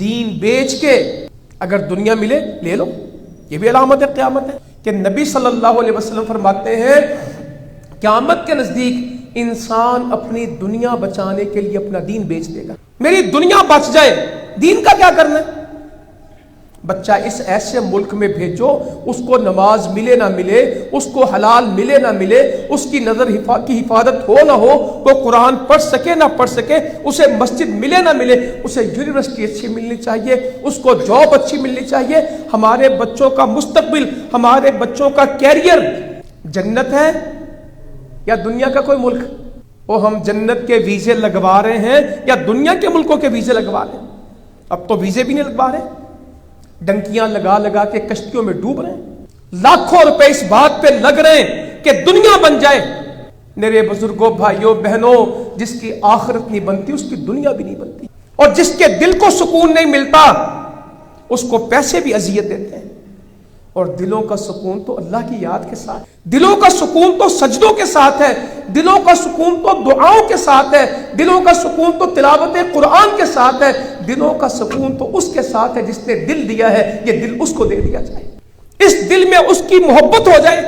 دین بیچ کے اگر دنیا ملے لے لو، یہ بھی علامت قیامت ہے کہ نبی صلی اللہ علیہ وسلم فرماتے ہیں قیامت کے نزدیک انسان اپنی دنیا بچانے کے لیے اپنا دین بیچ دے گا۔ میری دنیا بچ جائے، دین کا کیا کرنا ہے؟ بچہ اس ایسے ملک میں بھیجو، اس کو نماز ملے نہ ملے، اس کو حلال ملے نہ ملے، اس کی نظر کی حفاظت ہو نہ ہو، وہ قرآن پڑھ سکے نہ پڑھ سکے، اسے مسجد ملے نہ ملے، اسے یونیورسٹی اچھی ملنی چاہیے، اس کو جاب اچھی ملنی چاہیے۔ ہمارے بچوں کا مستقبل، ہمارے بچوں کا کیریئر جنت ہے یا دنیا کا کوئی ملک؟ وہ ہم جنت کے ویزے لگوا رہے ہیں یا دنیا کے ملکوں کے ویزے لگوا رہے ہیں؟ اب تو ویزے بھی نہیں لگوا رہے، ڈنکیاں لگا لگا کے کشتیوں میں ڈوب رہے ہیں، لاکھوں روپے اس بات پہ لگ رہے ہیں کہ دنیا بن جائے۔ میرے بزرگوں، بھائیوں، بہنوں، جس کی آخرت نہیں بنتی اس کی دنیا بھی نہیں بنتی، اور جس کے دل کو سکون نہیں ملتا اس کو پیسے بھی اذیت دیتے ہیں۔ اور دلوں کا سکون تو اللہ کی یاد کے ساتھ، دلوں کا سکون تو سجدوں کے ساتھ ہے، دلوں کا سکون تو دعاؤں کے ساتھ ہے، دلوں کا سکون تو تلاوت قرآن کے ساتھ ہے، دلوں کا سکون تو اس کے ساتھ ہے جس نے دل دیا ہے، یہ دل اس کو دے دیا جائے، اس دل میں اس کی محبت ہو جائے۔